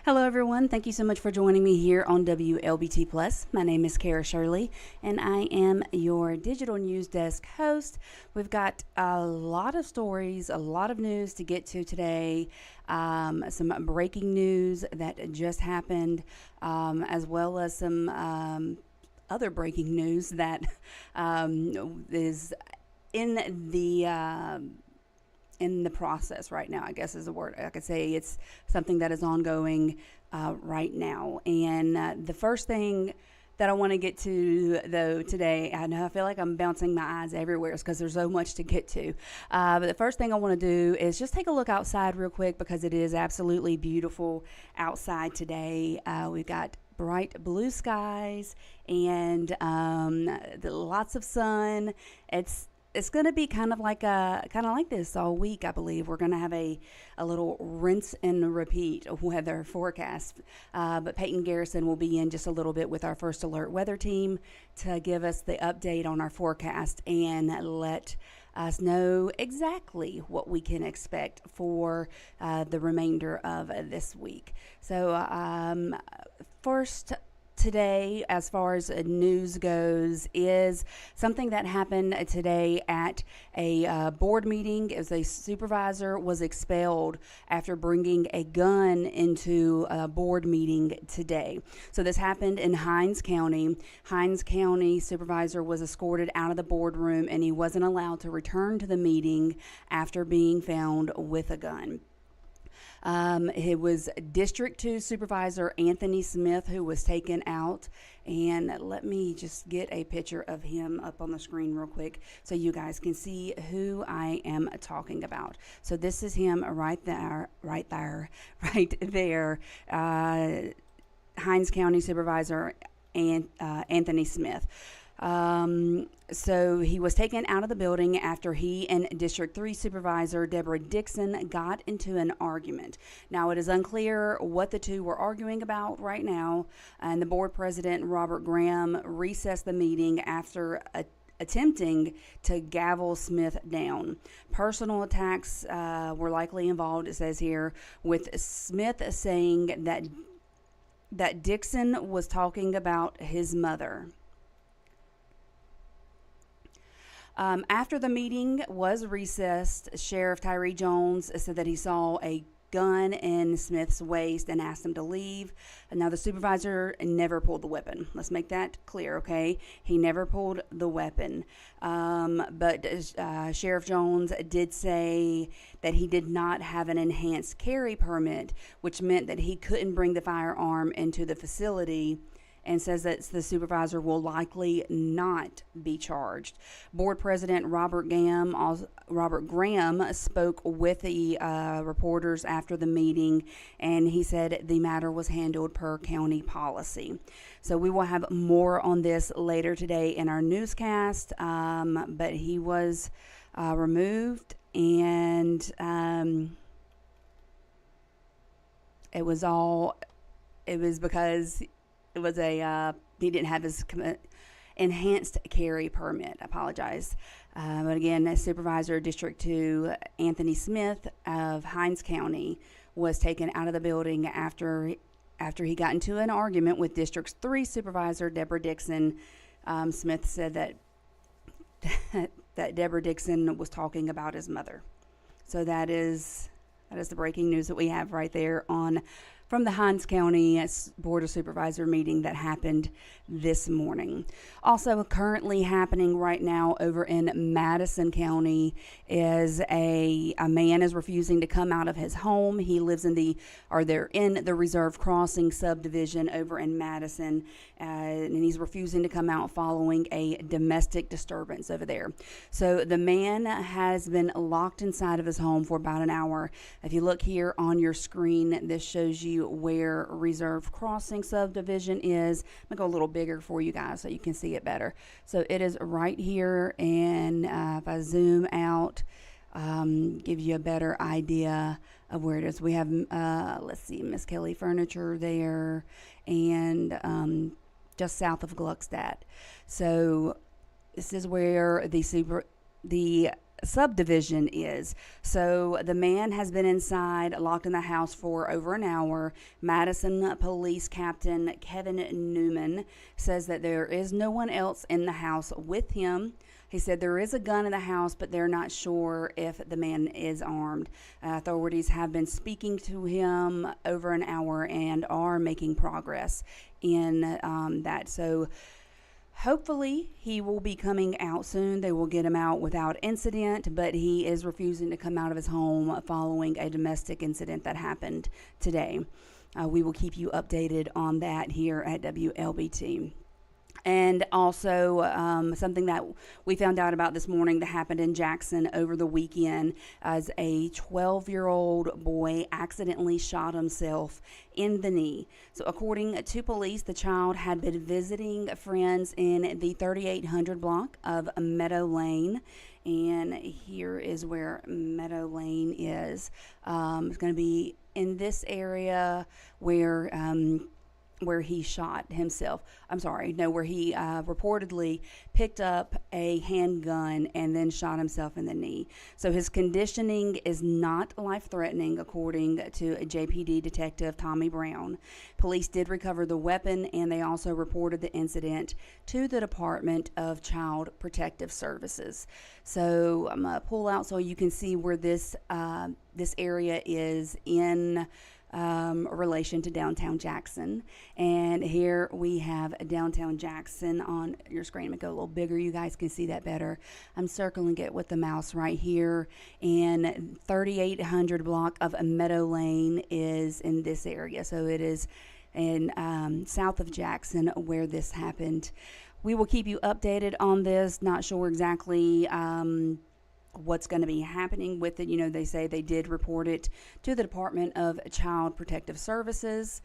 Hello, everyone. Thank you so much for joining me here on WLBT Plus. My name is Cara Shirley, and I am your digital news desk host. We've got a lot of stories, a lot of news to get to today. Some breaking news that just happened, as well as some other breaking news that is in the process right now, I guess is the word I could say. It's something that is ongoing right now. And the first thing that I want to get to, though, today, I know I feel like I'm bouncing my eyes everywhere because there's so much to get to. But the first thing I want to do is just take a look outside real quick because it is absolutely beautiful outside today. We've got bright blue skies and lots of sun. It's going to be kind of like this all week. I believe we're going to have a little rinse and repeat weather forecast. But Peyton Garrison will be in just a little bit with our First Alert weather team to give us the update on our forecast and let us know exactly what we can expect for the remainder of this week. So first today, as far as news goes, is something that happened today at a board meeting. As a supervisor was expelled after bringing a gun into a board meeting today. So this happened in Hinds County. Hinds County supervisor was escorted out of the boardroom, and he wasn't allowed to return to the meeting after being found with a gun. It was District 2 Supervisor Anthony Smith who was taken out. And let me just get a picture of him up on the screen real quick so you guys can see who I am talking about. So this is him right there. Hinds County Supervisor Anthony Smith. So he was taken out of the building after he and District 3 Supervisor Deborah Dixon got into an argument. Now, it is unclear what the two were arguing about right now, and the board president, Robert Graham, recessed the meeting after attempting to gavel Smith down. Personal attacks were likely involved, it says here, with Smith saying that Dixon was talking about his mother. After the meeting was recessed, Sheriff Tyree Jones said that he saw a gun in Smith's waist and asked him to leave. Now, the supervisor never pulled the weapon. Let's make that clear, okay? He never pulled the weapon. But Sheriff Jones did say that he did not have an enhanced carry permit, which meant that he couldn't bring the firearm into the facility, and says that the supervisor will likely not be charged. Board President Robert Graham spoke with the reporters after the meeting, and he said the matter was handled per county policy. So we will have more on this later today in our newscast, but he was removed, and it was because it was he didn't have his enhanced carry permit. I apologize. But again, Supervisor District 2 Anthony Smith of Hinds County was taken out of the building after he got into an argument with District 3 Supervisor Deborah Dixon. Smith said that Deborah Dixon was talking about his mother. So that is the breaking news that we have right there from the Hinds County Board of Supervisor meeting that happened this morning. Also currently happening right now over in Madison County is a man is refusing to come out of his home. He lives they're in the Reserve Crossing subdivision over in Madison, and he's refusing to come out following a domestic disturbance over there. So the man has been locked inside of his home for about an hour. If you look here on your screen, this shows you where Reserve Crossing subdivision is. I'm gonna go a little bigger for you guys so you can see it better. So it is right here, and if I zoom out, give you a better idea of where it is. We have let's see, Miss Kelly Furniture there, and just south of Gluckstadt. So this is where the subdivision is. So the man has been inside, locked in the house for over an hour. Madison Police Captain Kevin Newman says that there is no one else in the house with him. He said there is a gun in the house, but they're not sure if the man is armed. Authorities have been speaking to him over an hour and are making progress in that. So hopefully he will be coming out soon. They will get him out without incident, but he is refusing to come out of his home following a domestic incident that happened today. We will keep you updated on that here at WLBT. And also something that we found out about this morning that happened in Jackson over the weekend, as a 12-year-old boy accidentally shot himself in the knee. So according to police, the child had been visiting friends in the 3800 block of Meadow Lane. And here is where Meadow Lane is. It's going to be in this area where he shot himself. Where he reportedly picked up a handgun and then shot himself in the knee. So his conditioning is not life-threatening, according to JPD Detective Tommy Brown. Police did recover the weapon, and they also reported the incident to the Department of Child Protective Services. So I'm going to pull out so you can see where this area is in relation to downtown Jackson. And here we have downtown Jackson on your screen. I'm going to go a little bigger. You guys can see that better. I'm circling it with the mouse right here. And 3800 block of Meadow Lane is in this area. So it is in south of Jackson where this happened. We will keep you updated on this. Not sure exactly what's going to be happening with it. You know, they say they did report it to the Department of Child Protective Services,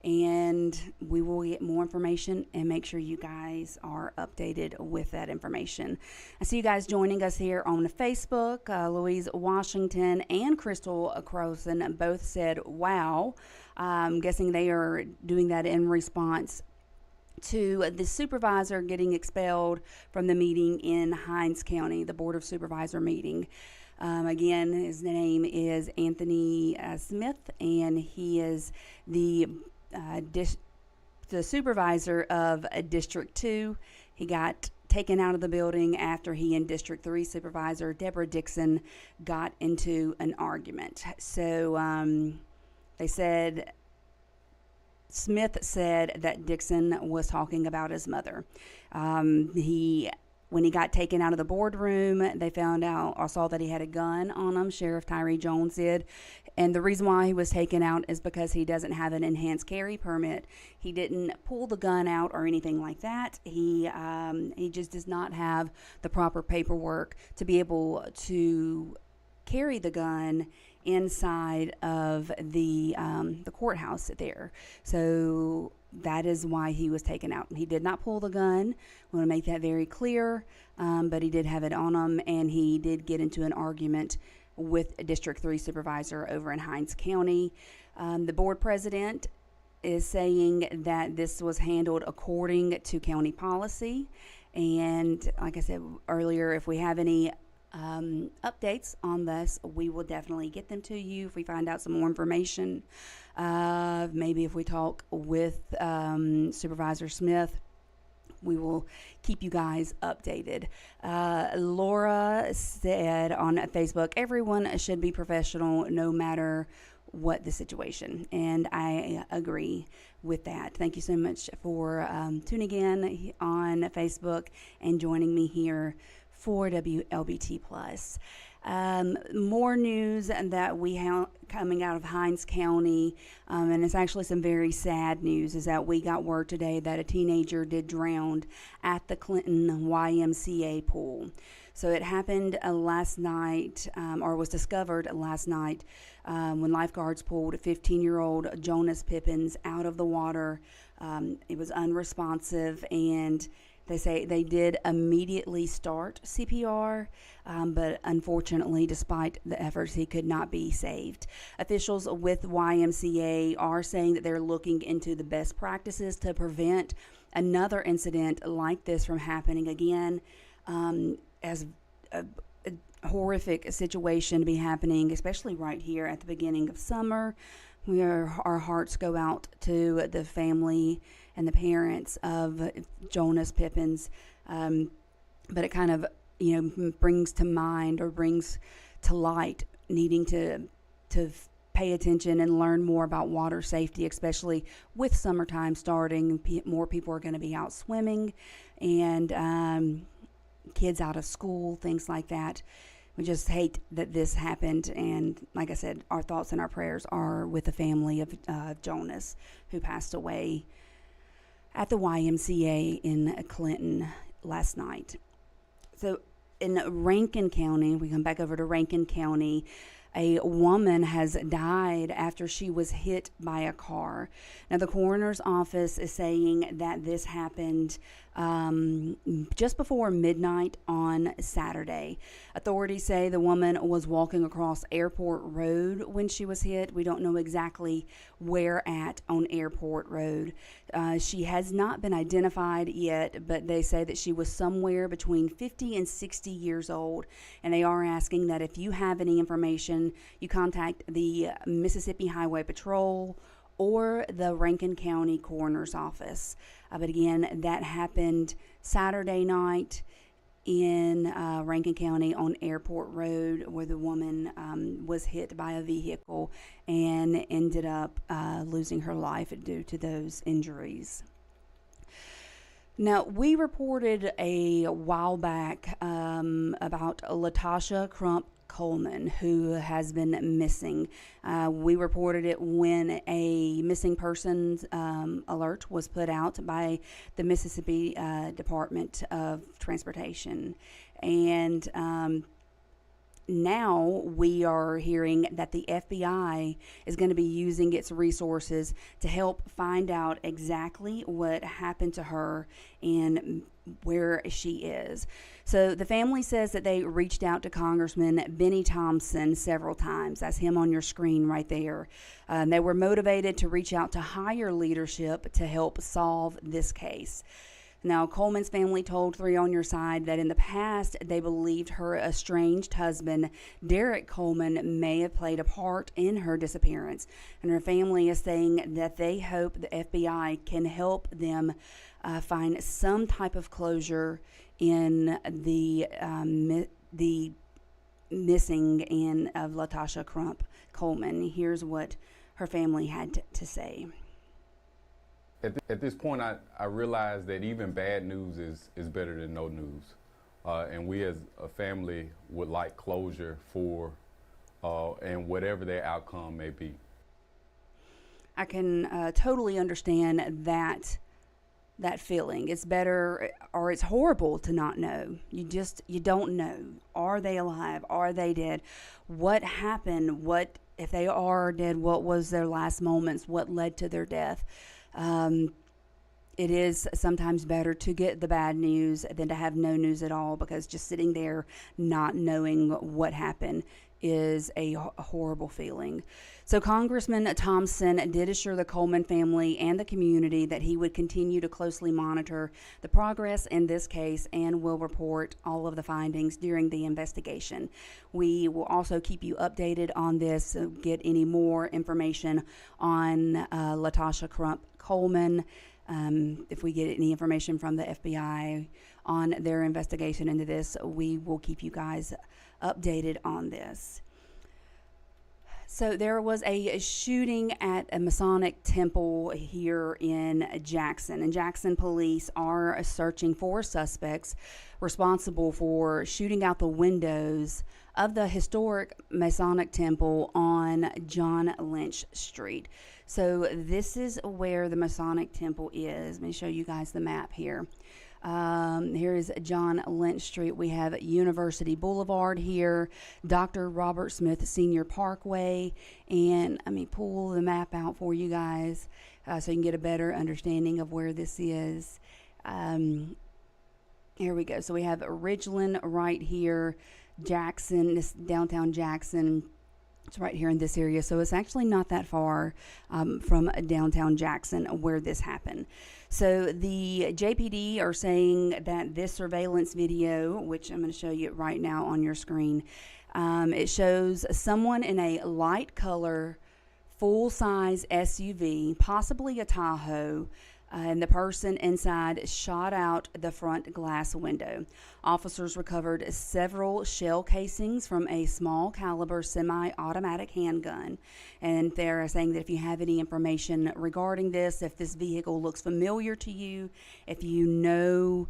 and we will get more information and make sure you guys are updated with that information. I see you guys joining us here on Facebook. Louise Washington and Crystal Croson both said, wow. I'm guessing they are doing that in response to the supervisor getting expelled from the meeting in Hinds County, the Board of Supervisor meeting. Again, his name is Anthony Smith, and he is the supervisor of District 2. He got taken out of the building after he and District 3 Supervisor Deborah Dixon got into an argument. So they said Smith said that Dixon was talking about his mother. When he got taken out of the boardroom, they found out or saw that he had a gun on him. Sheriff Tyree Jones did. And the reason why he was taken out is because he doesn't have an enhanced carry permit. He didn't pull the gun out or anything like that. He just does not have the proper paperwork to be able to carry the gun inside of the courthouse there. So that is why he was taken out. He did not pull the gun. I want to make that very clear. But he did have it on him, and he did get into an argument with District 3 Supervisor over in Hinds County. The board president is saying that this was handled according to county policy. And like I said earlier, if we have any updates on this, we will definitely get them to you if we find out some more information. Maybe if we talk with Supervisor Smith, we will keep you guys updated. Laura said on Facebook, everyone should be professional no matter what the situation, and I agree with that. Thank you so much for tuning in on Facebook and joining me here for WLBT Plus. More news that we have coming out of Hinds County, and it's actually some very sad news, is that we got word today that a teenager did drown at the Clinton YMCA pool. So it happened last night, or was discovered last night, when lifeguards pulled 15-year-old Jonas Pippins out of the water. It was unresponsive, and they say they did immediately start CPR, but unfortunately, despite the efforts, he could not be saved. Officials with YMCA are saying that they're looking into the best practices to prevent another incident like this from happening again. As a horrific situation to be happening, especially right here at the beginning of summer. Our hearts go out to the family and the parents of Jonas Pippins. But it kind of, brings to mind or brings to light needing to pay attention and learn more about water safety, especially with summertime starting. More people are going to be out swimming, and kids out of school, things like that. We just hate that this happened, and like I said, our thoughts and our prayers are with the family of Jonas, who passed away at the YMCA in Clinton last night. So in Rankin County, we come back over to Rankin County, a woman has died after she was hit by a car. Now, the coroner's office is saying that this happened just before midnight on Saturday. Authorities say the woman was walking across Airport Road when she was hit. We don't know exactly where at on Airport Road. She has not been identified yet, but they say that she was somewhere between 50 and 60 years old, and they are asking that if you have any information, you contact the Mississippi Highway Patrol or the Rankin County Coroner's Office. But again, that happened Saturday night in Rankin County on Airport Road, where the woman was hit by a vehicle and ended up losing her life due to those injuries. Now, we reported a while back about Latasha Crump Coleman, who has been missing. We reported it when a missing persons alert was put out by the Mississippi Department of Transportation. And now we are hearing that the FBI is going to be using its resources to help find out exactly what happened to her and where she is. So the family says that they reached out to Congressman Benny Thompson several times. That's him on your screen right there. They were motivated to reach out to higher leadership to help solve this case. Now, Coleman's family told 3 on Your Side that in the past they believed her estranged husband, Derek Coleman, may have played a part in her disappearance. And her family is saying that they hope the FBI can help them find some type of closure in the missing of Latasha Crump Coleman. Here's what her family had to say. At this point, I realize that even bad news is better than no news. And we as a family would like closure for, and whatever their outcome may be. I can totally understand that feeling. It's better, or it's horrible to not know. You don't know. Are they alive? Are they dead? What happened? What, if they are dead, what was their last moments? What led to their death? It is sometimes better to get the bad news than to have no news at all, because just sitting there not knowing what happened is a horrible feeling. So Congressman Thompson did assure the Coleman family and the community that he would continue to closely monitor the progress in this case and will report all of the findings during the investigation. We will also keep you updated on this, get any more information on Latasha Crump Coleman. If we get any information from the FBI on their investigation into this, we will keep you guys updated on this. So there was a shooting at a Masonic temple here in Jackson, and Jackson police are searching for suspects responsible for shooting out the windows of the historic Masonic temple on John Lynch Street. So this is where the Masonic temple is. Let me show you guys the map here. Here is John Lynch Street. We have University Boulevard here, Dr. Robert Smith Senior Parkway, and let me pull the map out for you guys so you can get a better understanding of where this is. Here we go. So we have Ridgeland right here, Jackson, this downtown Jackson. It's right here in this area, so it's actually not that far from downtown Jackson where this happened. So the JPD are saying that this surveillance video, which I'm going to show you right now on your screen, it shows someone in a light color, full-size SUV, possibly a Tahoe, and the person inside shot out the front glass window. Officers recovered several shell casings from a small caliber semi-automatic handgun, and they're saying that if you have any information regarding this, if this vehicle looks familiar to you, if you know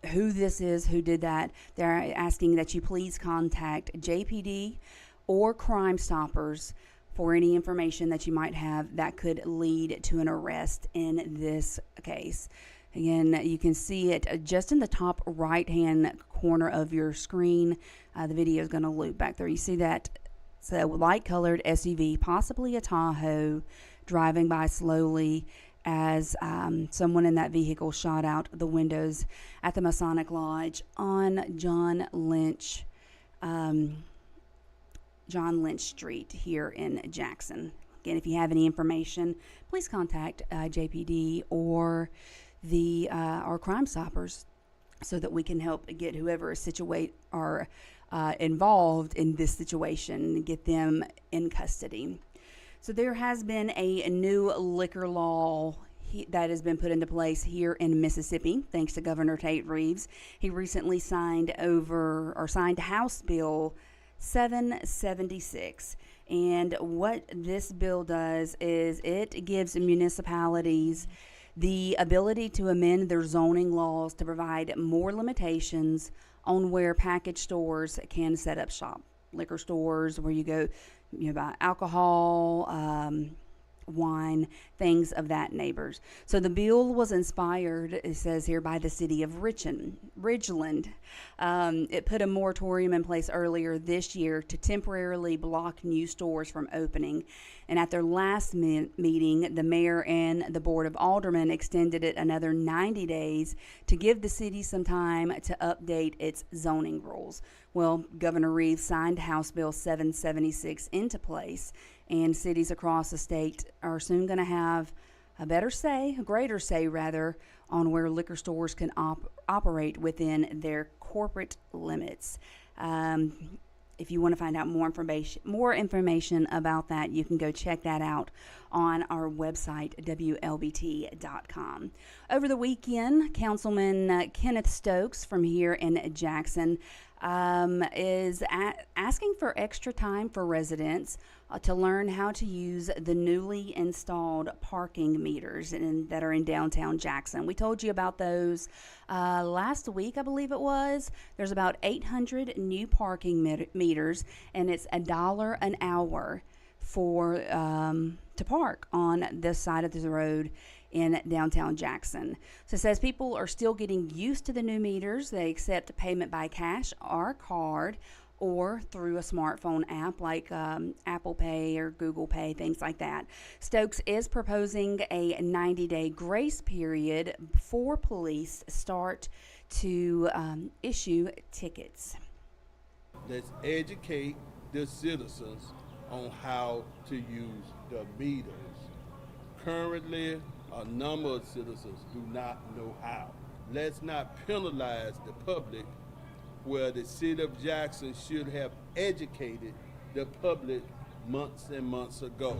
who this is, who did that, they're asking that you please contact JPD or Crime Stoppers for any information that you might have that could lead to an arrest in this case. Again, you can see it just in the top right-hand corner of your screen. The video is going to loop back there. You see that? So light-colored SUV, possibly a Tahoe, driving by slowly as someone in that vehicle shot out the windows at the Masonic Lodge on John Lynch Street here in Jackson. Again, if you have any information, please contact JPD or the our Crime Stoppers so that we can help get whoever is involved in this situation, get them in custody. So there has been a new liquor law that has been put into place here in Mississippi, thanks to Governor Tate Reeves. He recently signed House Bill 776. And what this bill does is it gives municipalities the ability to amend their zoning laws to provide more limitations on where package stores can set up shop. Liquor stores where you go, buy alcohol, wine, things of that neighbors. So the bill was inspired, it says here, by the city of Ridgeland. It put a moratorium in place earlier this year to temporarily block new stores from opening. And at their last meeting, the mayor and the board of aldermen extended it another 90 days to give the city some time to update its zoning rules. Well, Governor Reeves signed House Bill 776 into place, and cities across the state are soon going to have a greater say, on where liquor stores can operate within their corporate limits. If you want to find out more information about that, you can go check that out on our website, Wlbt.com. Over the weekend, Councilman Kenneth Stokes from here in Jackson is asking for extra time for residents to learn how to use the newly installed parking meters that are in downtown Jackson. We told you about those last week, I believe it was. There's about 800 new parking meters, and it's $1 an hour for to park on this side of the road in downtown Jackson. So it says people are still getting used to the new meters. They accept payment by cash or card or through a smartphone app like Apple Pay or Google Pay, things like that. Stokes is proposing a 90-day grace period before police start to issue tickets. Let's educate the citizens on how to use the meters. Currently, a number of citizens do not know how. Let's not penalize the public where the city of Jackson should have educated the public months and months ago.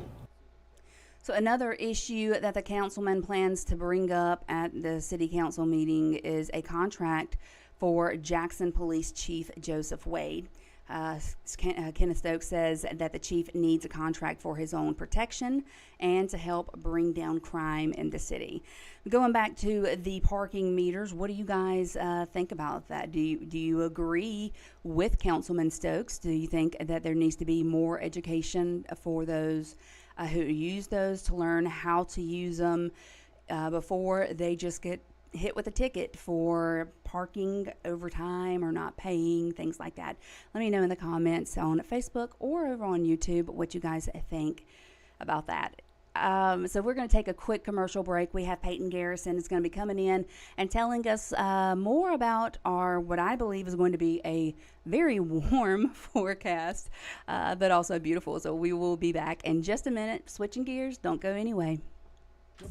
So another issue that the councilman plans to bring up at the city council meeting is a contract for Jackson Police Chief Joseph Wade. Kenneth Stokes says that the chief needs a contract for his own protection and to help bring down crime in the city. Going back to the parking meters, what do you guys think about that? Do you agree with Councilman Stokes? Do you think that there needs to be more education for those who use those to learn how to use them before they just get hit with a ticket for parking overtime or not paying, things like that? Let me know in the comments on Facebook or over on YouTube what you guys think about that. So we're going to take a quick commercial break. We have Peyton Garrison is going to be coming in and telling us more about what I believe is going to be a very warm forecast, but also beautiful. So we will be back in just a minute. Switching gears, don't go anyway.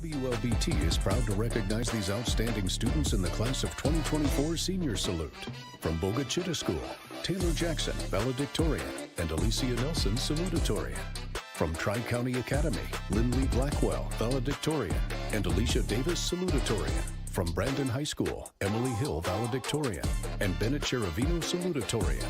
Wlbt is proud to recognize these outstanding students in the class of 2024 Senior Salute. From Boga Chitto School, Taylor Jackson, valedictorian, and Alicia Nelson, salutatorian. From Tri-County Academy, Lindley Blackwell, valedictorian, and Alicia Davis, salutatorian. From Brandon High School, Emily Hill, valedictorian, and Bennett Cheravino, salutatorian.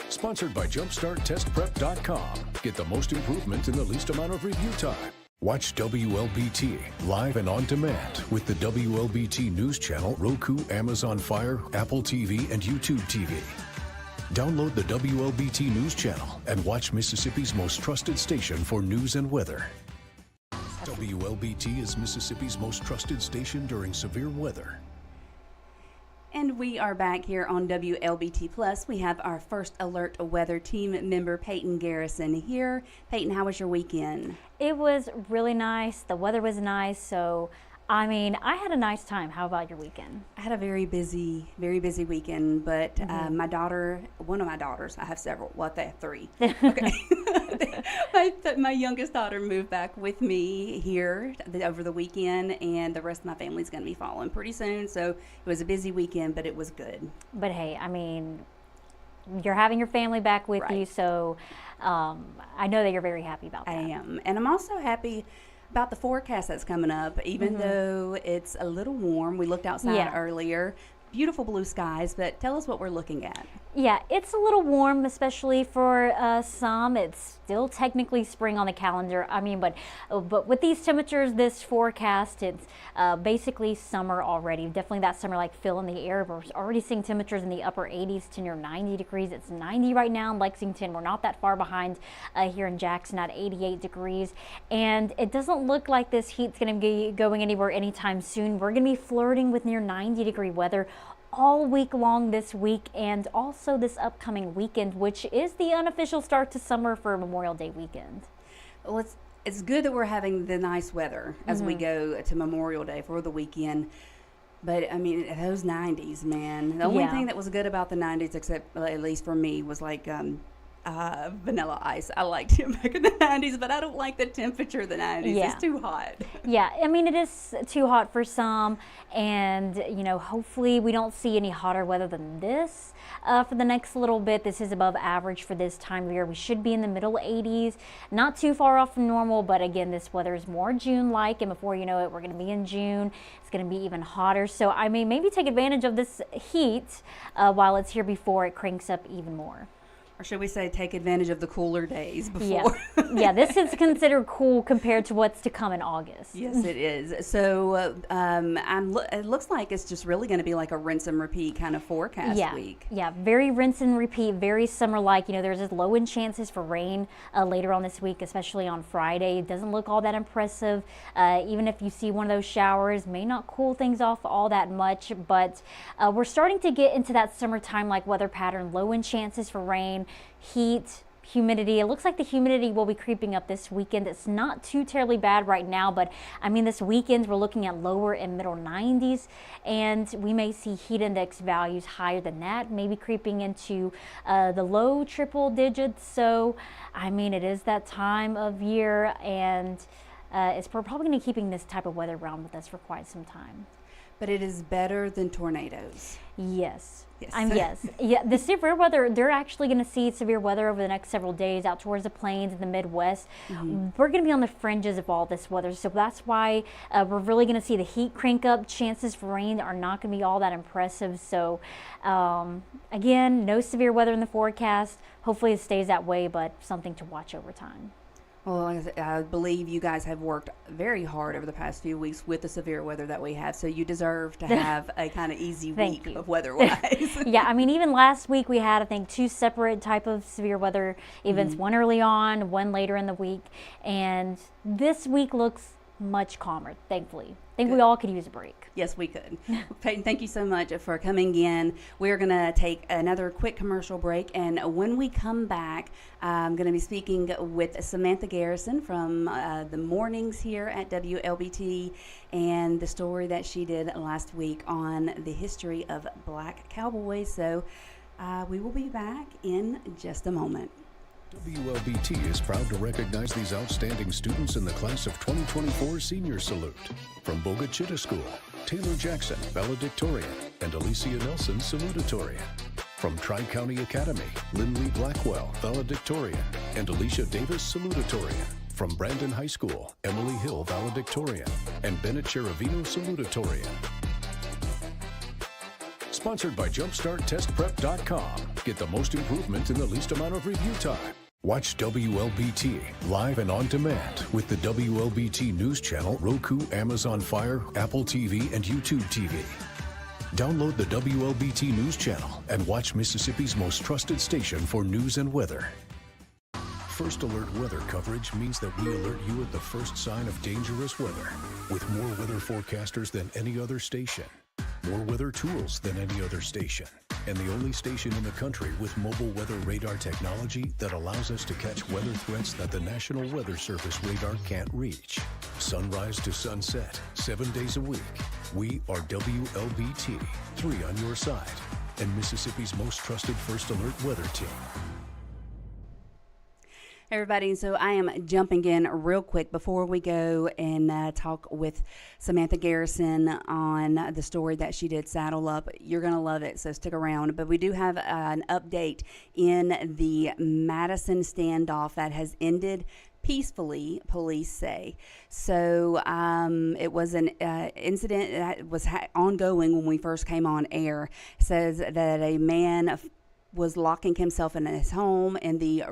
Sponsored by JumpStartTestPrep.com. Get the most improvement in the least amount of review time. Watch WLBT live and on demand with the WLBT News Channel, Roku, Amazon Fire, Apple TV, and YouTube TV. Download the WLBT News Channel and watch Mississippi's most trusted station for news and weather. WLBT is Mississippi's most trusted station during severe weather. And we are back here on WLBT Plus. We have our First Alert Weather Team member, Peyton Garrison, here. Peyton, how was your weekend? It was really nice. The weather was nice. So, I mean, I had a nice time. How about your weekend? I had a very busy weekend, but my daughter, one of my daughters, I have several. Well, I have three. Okay. My youngest daughter moved back with me here over the weekend, and the rest of my family's going to be following pretty soon. So it was a busy weekend, but it was good. But hey, I mean, you're having your family back with you, so I know that you're very happy about that. I am. And I'm also happy about the forecast that's coming up, even though it's a little warm. We looked outside earlier. Beautiful blue skies, but tell us what we're looking at. Yeah, it's a little warm, especially for some. It's still technically spring on the calendar. I mean, but with these temperatures, this forecast, it's basically summer already. Definitely that summer-like feel in the air. We're already seeing temperatures in the upper 80s to near 90 degrees. It's 90 right now in Lexington. We're not that far behind here in Jackson at 88 degrees. And it doesn't look like this heat's going to be going anywhere anytime soon. We're going to be flirting with near 90-degree weather all week long this week and also this upcoming weekend, which is the unofficial start to summer for Memorial Day weekend. Well, it's good that we're having the nice weather as we go to Memorial Day for the weekend. But, I mean, those 90s, man. The only thing that was good about the 90s, except at least for me, was like Vanilla Ice. I liked him back in the 90s, but I don't like the temperature of the 90s. Yeah. It's too hot. Yeah, I mean, it is too hot for some, and, you know, hopefully we don't see any hotter weather than this for the next little bit. This is above average for this time of year. We should be in the middle 80s, not too far off from normal, but again, this weather is more June-like, and before you know it, we're going to be in June. It's going to be even hotter, so I mean, maybe take advantage of this heat while it's here before it cranks up even more. Or should we say take advantage of the cooler days before? Yeah, this is considered cool compared to what's to come in August. Yes, it is. So it looks like it's just really going to be like a rinse and repeat kind of forecast week. Yeah, very rinse and repeat, very summer-like. You know, there's just low-end chances for rain later on this week, especially on Friday. It doesn't look all that impressive. Even if you see one of those showers, may not cool things off all that much, but we're starting to get into that summertime-like weather pattern. Low-end chances for rain, heat, humidity. It looks like the humidity will be creeping up this weekend. It's not too terribly bad right now, but I mean, this weekend we're looking at lower and middle 90s, and we may see heat index values higher than that, maybe creeping into the low triple digits. So, I mean, it is that time of year, and we're probably going to be keeping this type of weather around with us for quite some time. But it is better than tornadoes. Yes. Yes. Yes. Yeah, the severe weather, they're actually going to see severe weather over the next several days out towards the plains and the Midwest. We're going to be on the fringes of all this weather, so that's why we're really going to see the heat crank up. Chances for rain are not going to be all that impressive. So, again, no severe weather in the forecast. Hopefully it stays that way, but something to watch over time. Well, like I said, I believe you guys have worked very hard over the past few weeks with the severe weather that we have, so you deserve to have a kind of easy week of weather-wise. Yeah, I mean, even last week we had, I think, 2 separate type of severe weather events, one early on, one later in the week, and this week looks much calmer, thankfully. I think we all could use a break. Yes, we could. Peyton, thank you so much for coming in. We're going to take another quick commercial break, and when we come back, I'm going to be speaking with Samantha Garrison from the mornings here at WLBT and the story that she did last week on the history of Black Cowboys. So we will be back in just a moment. WLBT is proud to recognize these outstanding students in the class of 2024 Senior Salute. From Wlbt School, Taylor Jackson, valedictorian, and Alicia Nelson, salutatorian. From Tri-County Academy, Lindley Blackwell, valedictorian, and Alicia Davis, salutatorian. From Brandon High School, Emily Hill, valedictorian, and Bennett Cherovino, salutatorian. Sponsored by JumpStartTestPrep.com. Get the most improvement in the least amount of review time. Watch WLBT live and on demand with the WLBT News Channel, Roku, Amazon Fire, Apple TV, and YouTube TV. Download the WLBT News Channel and watch Mississippi's most trusted station for news and weather. First Alert weather coverage means that we alert you at the first sign of dangerous weather, with more weather forecasters than any other station. More weather tools than any other station, and the only station in the country with mobile weather radar technology that allows us to catch weather threats that the National Weather Service radar can't reach. Sunrise to sunset, 7 days a week. We are WLBT, 3 on your side, and Mississippi's most trusted First Alert weather team. Everybody, so I am jumping in real quick before we go and talk with Samantha Garrison on the story that she did, Saddle Up. You're going to love it, so stick around. But we do have an update in the Madison standoff that has ended peacefully, police say. So it was an incident that was ongoing when we first came on air. It says that a man was locking himself in his home in the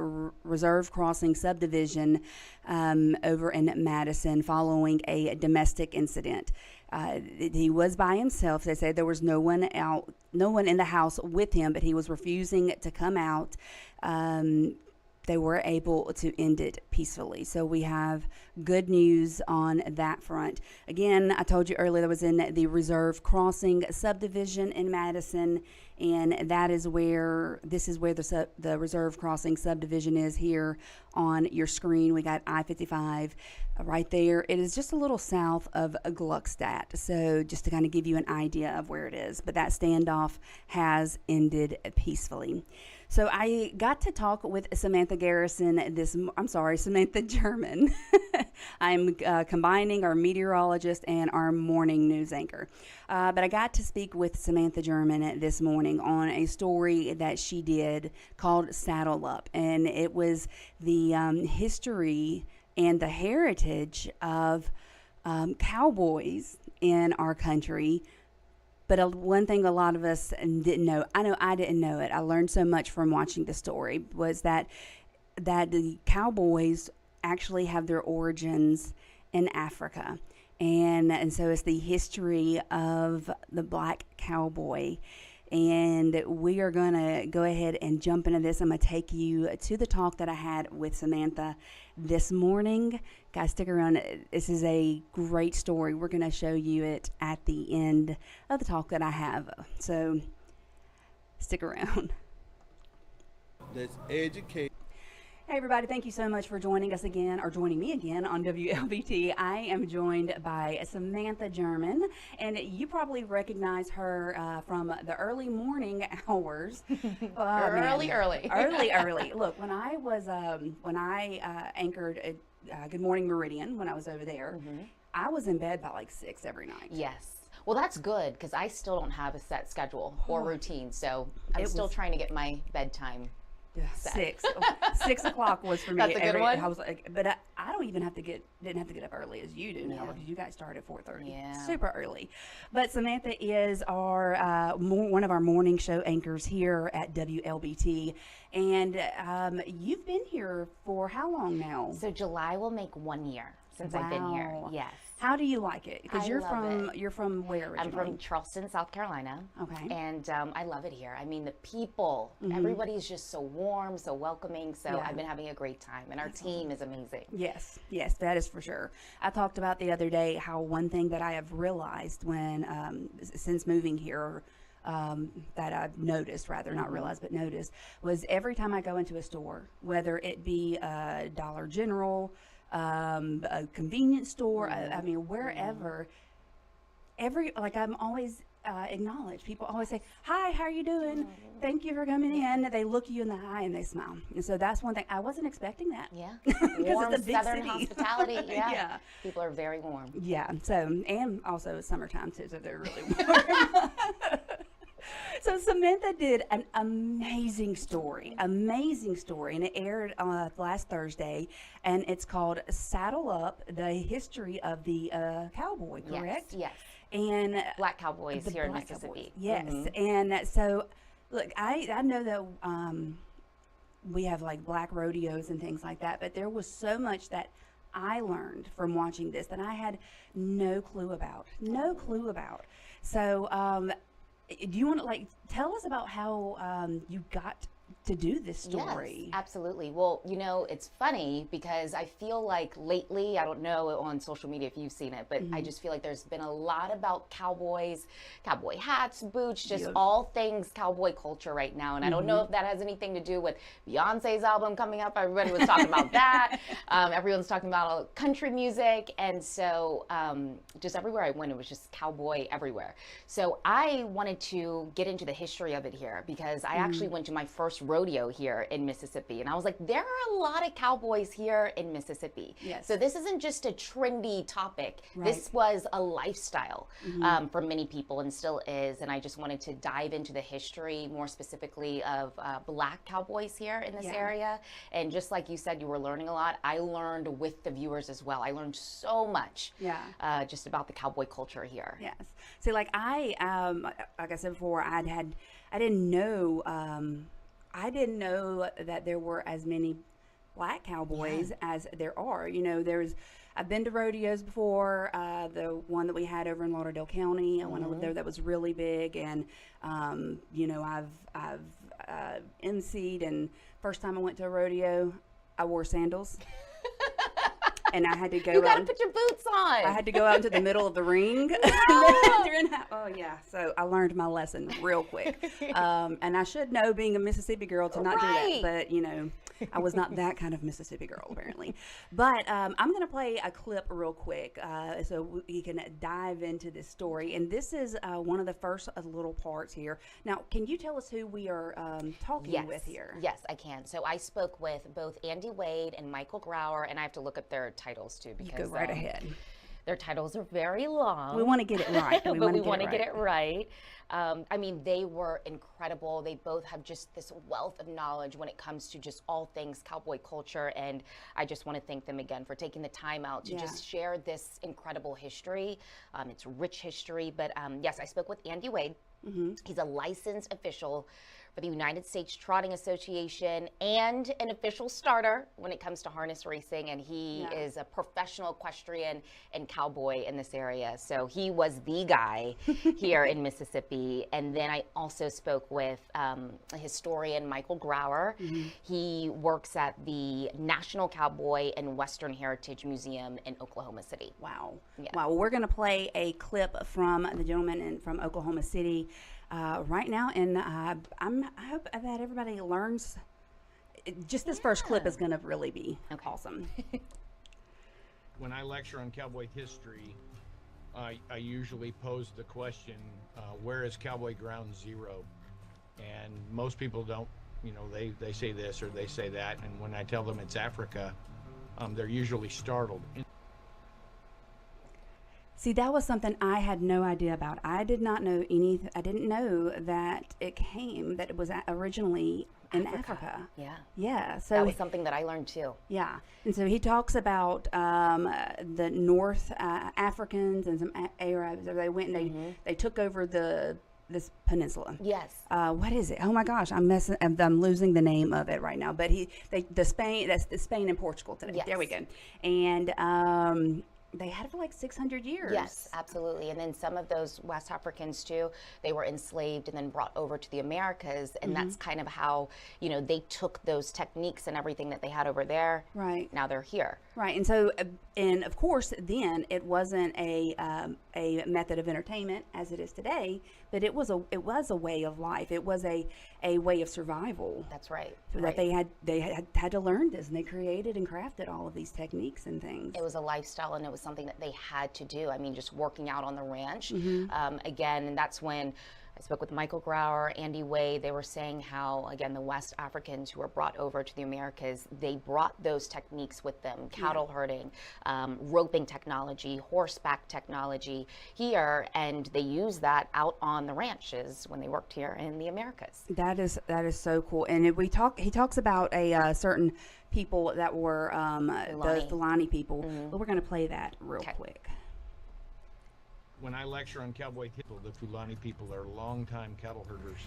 Reserve Crossing subdivision over in Madison following a domestic incident. He was by himself. They said there was no one in the house with him, but he was refusing to come out. They were able to end it peacefully. So we have good news on that front. Again, I told you earlier that was in the Reserve Crossing subdivision in Madison, and that is where the Reserve Crossing subdivision is here on your screen. We got I-55 right there. It is just a little south of Gluckstadt. So just to kind of give you an idea of where it is, but that standoff has ended peacefully. So I got to talk with Samantha Garrison Samantha German. I'm combining our meteorologist and our morning news anchor. But I got to speak with Samantha German this morning on a story that she did called Saddle Up. And it was the history and the heritage of cowboys in our country. But one thing a lot of us didn't know, I know I didn't know it, I learned so much from watching the story, was that the cowboys actually have their origins in Africa. And so it's the history of the Black Cowboy. And we are going to go ahead and jump into this. I'm going to take you to the talk that I had with Samantha this morning. Guys, stick around. This is a great story. We're going to show you it at the end of the talk that I have. So stick around. Let's educate. Hey everybody, thank you so much for joining us again, or joining me again on WLBT. I am joined by Samantha German, and you probably recognize her from the early morning hours. Early. Look, when I was anchored Good Morning Meridian when I was over there, I was in bed by like 6 every night. Yes. Well, that's good because I still don't have a set schedule or routine, so I'm still trying to get my bedtime. 6 o'clock was for me. That's a good one. I was like, but I don't even didn't have to get up early as you do now, because you guys start at 4:30. Yeah. Super early. But Samantha is our one of our morning show anchors here at WLBT, and you've been here for how long now? So July will make 1 year. since I've been here. Wow. Yes. How do you like it? Because I you're love from it. you're from where I'm originally? from Charleston, South Carolina. Okay. And I love it here. I mean, the people, everybody's just so warm, so welcoming. So Yeah. I've been having a great time, and our team is amazing. Yes, yes, that is for sure. I talked about the other day how one thing that I have realized when since moving here. That I've noticed, rather not realized, but noticed, was every time I go into a store, whether it be a Dollar General, a convenience store, I mean, wherever, I'm always acknowledged. People always say, "Hi, how are you doing? Thank you for coming in." They look you in the eye and they smile. And so that's one thing. I wasn't expecting that. Yeah. Warm Warm it's a big Southern city. hospitality. Yeah. Yeah. People are very warm. Yeah. So, and also it's summertime too, so they're really warm. So Samantha did an amazing story, and it aired last Thursday, and it's called "Saddle Up: The History of the Cowboy." Correct? Yes. And Black Cowboys the here in Black Mississippi. Cowboys. Yes, and so look, I know that we have like black rodeos and things like that, but there was so much that I learned from watching this that I had no clue about. So, do you want to tell us about how you got to do this story? Yes, absolutely. Well, it's funny because I feel like lately, I don't know on social media if you've seen it, but I just feel like there's been a lot about cowboys, cowboy hats, boots, just all things cowboy culture right now. And I don't know if that has anything to do with Beyonce's album coming up. Everybody was talking about that. Everyone's talking about country music. And so just everywhere I went, it was just cowboy everywhere. So I wanted to get into the history of it here because I actually went to my first rodeo here in Mississippi, and I was like, there are a lot of cowboys here in Mississippi. Yes. So this isn't just a trendy topic. Right. This was a lifestyle for many people and still is, and I just wanted to dive into the history more specifically of Black Cowboys here in this area. And just like you said, you were learning a lot. I learned with the viewers as well. I learned so much just about the cowboy culture here. Yes. See, like I said before, I didn't know that there were as many black cowboys as there are. I've been to rodeos before. The one that we had over in Lauderdale County, I went over there, that was really big, and I've emceed, and first time I went to a rodeo, I wore sandals. And I had to go. You gotta put your boots on. I had to go out into the middle of the ring. So I learned my lesson real quick. And I should know, being a Mississippi girl, to not do that. But I was not that kind of Mississippi girl apparently. But I'm going to play a clip real quick so we can dive into this story. And this is one of the first little parts here. Now, can you tell us who we are talking with here? Yes, I can. So I spoke with both Andy Wade and Michael Grauer, and I have to look up their titles too because you go right ahead. Their titles are very long. We want to get it right. We want to get it right. I mean, they were incredible. They both have just this wealth of knowledge when it comes to just all things cowboy culture. And I just want to thank them again for taking the time out to just share this incredible history. It's rich history. But yes, I spoke with Andy Wade. He's a licensed official for the United States Trotting Association and an official starter when it comes to harness racing, and he is a professional equestrian and cowboy in this area. So he was the guy here in Mississippi. And then I also spoke with a historian, Michael Grauer. He works at the National Cowboy and Western Heritage Museum in Oklahoma City. Wow. Yeah. Wow. Well, we're going to play a clip from the gentleman from Oklahoma City right now, and I hope that everybody learns. Just this first clip is going to really be awesome. When I lecture on cowboy history, I usually pose the question, where is cowboy ground zero? And most people don't, they say this or they say that, and when I tell them it's Africa, they're usually startled. See, that was something I had no idea about. I did not know anything. I didn't know that it was originally in Africa. Yeah. Yeah. So that was something that I learned too. Yeah. And so he talks about the North Africans and some Arabs. They went and they took over the this peninsula. Yes. What is it? Oh my gosh, I'm losing the name of it right now. But that's the Spain and Portugal today. Yes. There we go. And they had it for like 600 years. Yes, absolutely. And then some of those West Africans too, they were enslaved and then brought over to the Americas. And that's kind of how, they took those techniques and everything that they had over there. Right. Now they're here. Right. And so, and of course, then it wasn't a method of entertainment as it is today, but it was a way of life. It was a way of survival. That's right. So right. that they had to learn this, and they created and crafted all of these techniques and things. It was a lifestyle, and it was something that they had to do. I mean, just working out on the ranch. Again, and that's when I spoke with Michael Grauer, Andy Way. They were saying how, again, the West Africans who were brought over to the Americas, they brought those techniques with them, cattle herding, roping technology, horseback technology here, and they used that out on the ranches when they worked here in the Americas. That is so cool. And he talks about a certain people that were the Fulani people, but we're going to play that real quick. When I lecture on cowboy people, the Fulani people are longtime cattle herders,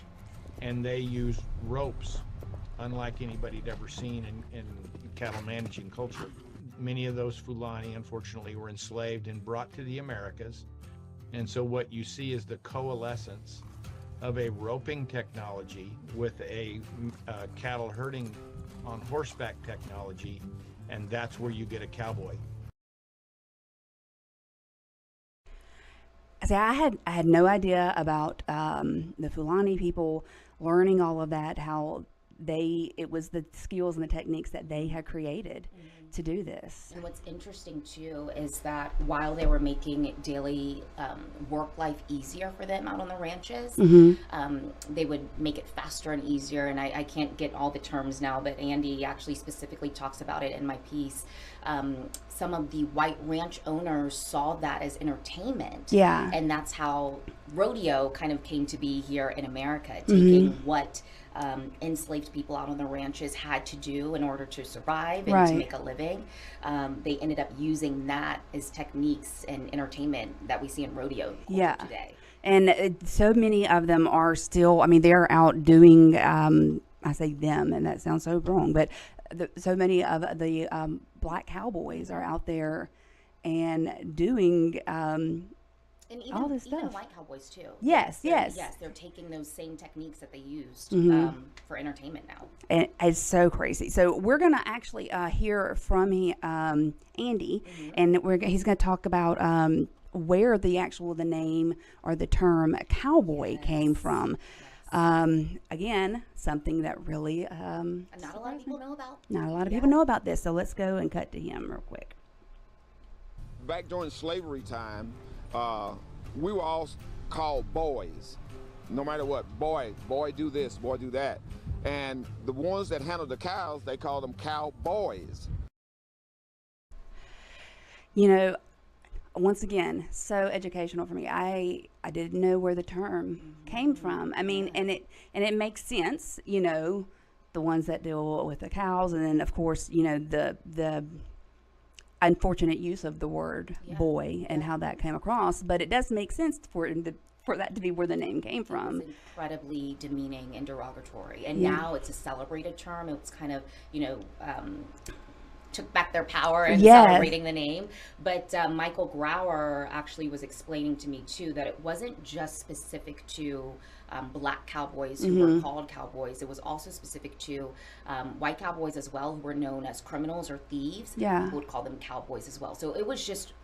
and they use ropes unlike anybody'd ever seen in cattle managing culture. Many of those Fulani, unfortunately, were enslaved and brought to the Americas. And so what you see is the coalescence of a roping technology with a cattle herding on horseback technology, and that's where you get a cowboy. See, I had no idea about the Fulani people, learning all of that, how it was the skills and the techniques that they had created to do this. And what's interesting too is that while they were making daily work life easier for them out on the ranches, they would make it faster and easier. And I can't get all the terms now, but Andy actually specifically talks about it in my piece. Some of the white ranch owners saw that as entertainment. Yeah. And that's how rodeo kind of came to be here in America, taking what enslaved people out on the ranches had to do in order to survive and to make a living. They ended up using that as techniques and entertainment that we see in rodeo culture today. And so many of them are still, I mean, they're out doing, I say them, and that sounds so wrong, but so many of the Black Cowboys are out there and doing and even, all this even stuff. white cowboys too. Yes, Yes, they're taking those same techniques that they used for entertainment now. And it's so crazy. So we're going to actually hear from Andy, and he's going to talk about where the name or the term cowboy came from. Again, something that really Not a lot of people know about. Not a lot of people know about this. So let's go and cut to him real quick. Back during slavery time, we were all called boys. No matter what, boy do this, boy do that. And the ones that handled the cows, they called them cowboys. You know, once again, so educational for me. I didn't know where the term came from. I mean, and it makes sense, you know, the ones that deal with the cows, and then of course, you know, the unfortunate use of the word boy and how that came across. But it does make sense for that to be where the name came from. It's incredibly demeaning and derogatory, and now it's a celebrated term. It's kind of, you know, took back their power and celebrating the name. But Michael Grauer actually was explaining to me too that it wasn't just specific to Black cowboys who were called cowboys. It was also specific to white cowboys as well, who were known as criminals or thieves. Yeah. People would call them cowboys as well. So it was just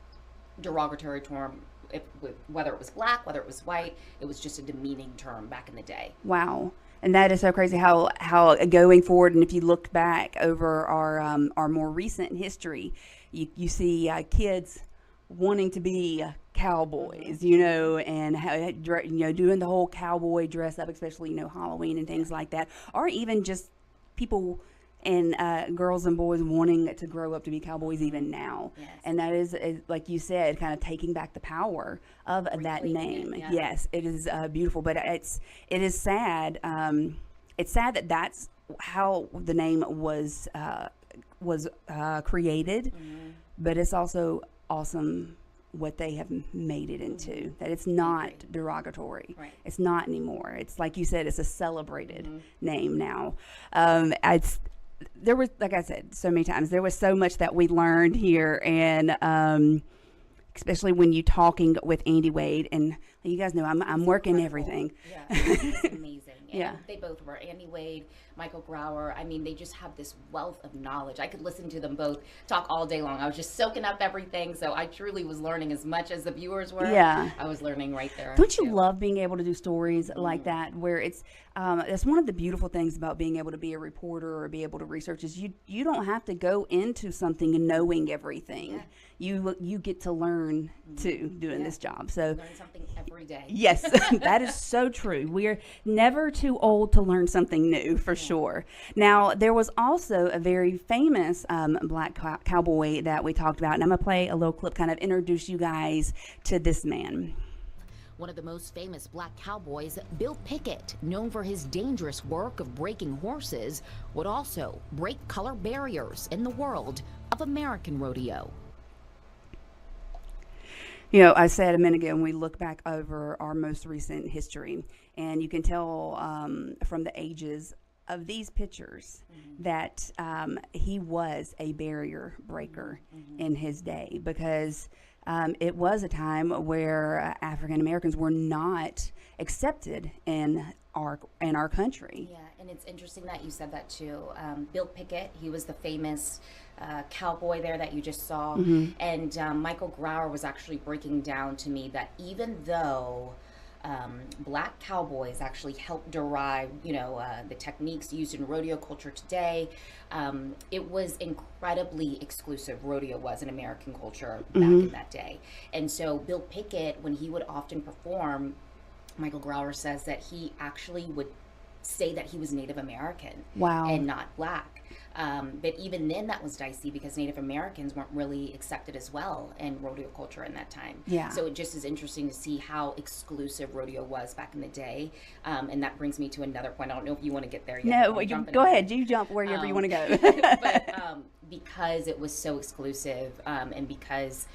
derogatory term. Whether it was black, whether it was white, it was just a demeaning term back in the day. Wow. And that is so crazy how going forward, and if you look back over our more recent history, you see kids wanting to be cowboys, you know, and how, you know, doing the whole cowboy dress up, especially, you know, Halloween and things like that, or even just people and girls and boys wanting to grow up to be cowboys even now. Yes. And that is, like you said, kind of taking back the power of that name. It, Yes, it is beautiful, but it is sad. It's sad that that's how the name was created, but it's also awesome what they have made it into, that it's not derogatory. Right. It's not anymore. It's like you said, it's a celebrated name now. There was, like I said so many times, there was so much that we learned here, and especially when you talking with Andy Wade, and you guys know I'm working everything. Yeah, it's amazing. And Yeah. they both were. Andy Wade, Michael Grauer. I mean, they just have this wealth of knowledge. I could listen to them both talk all day long. I was just soaking up everything, so I truly was learning as much as the viewers were. Yeah. I was learning right there. Don't you too. love being able to do stories like that, where it's one of the beautiful things about being able to be a reporter or be able to research is you don't have to go into something and knowing everything. Yeah. You get to learn too doing this job. So Learn something every day. yes, that is so true. We're never too old to learn something new, for sure. Now, there was also a very famous black cowboy that we talked about, and I'm going to play a little clip, kind of introduce you guys to this man. One of the most famous black cowboys, Bill Pickett, known for his dangerous work of breaking horses, would also break color barriers in the world of American rodeo. You know, I said a minute ago, when we look back over our most recent history, and you can tell from the ages of these pictures that he was a barrier breaker in his day, because it was a time where African Americans were not accepted in our country. Yeah, and it's interesting that you said that too. Bill Pickett, he was the famous cowboy there that you just saw, and Michael Grauer was actually breaking down to me that even though black cowboys actually helped derive, the techniques used in rodeo culture today, it was incredibly exclusive. Rodeo was in American culture back in that day. And so Bill Pickett, when he would often perform, Michael Grauer says that he actually would say that he was Native American. Wow. And not black. But even then that was dicey, because Native Americans weren't really accepted as well in rodeo culture in that time. Yeah. So it just is interesting to see how exclusive rodeo was back in the day. And that brings me to another point. I don't know if you want to get there yet. No, go ahead. You jump wherever you want to go. But because it was so exclusive, and because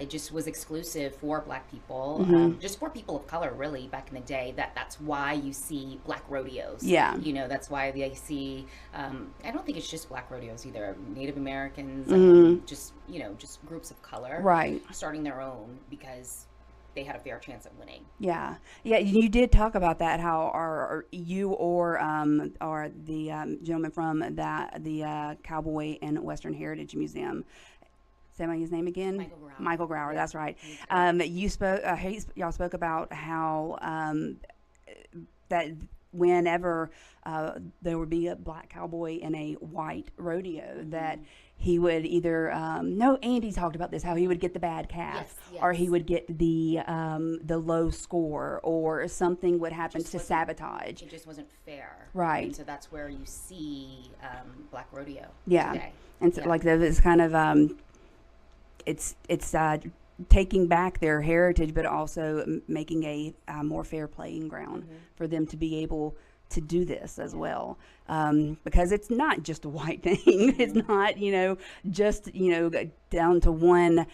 it just was exclusive for black people, just for people of color, really, back in the day. That's why you see black rodeos. Yeah. That's why they see, I don't think it's just black rodeos either. Native Americans, just groups of color. Right. Starting their own because they had a fair chance at winning. Yeah. You did talk about that. How you or the gentleman from the Cowboy and Western Heritage Museum. Say his name again. Michael Grauer. That's right. You spoke. Y'all spoke about how that whenever there would be a black cowboy in a white rodeo, that he would either Andy talked about this, how he would get the bad calf, or he would get the low score, or something would happen to sabotage. It just wasn't fair. Right. And so that's where you see black rodeo today. And so like this kind of it's taking back their heritage, but also making a more fair playing ground for them to be able to do this as well, because it's not just a white thing. It's not just down to one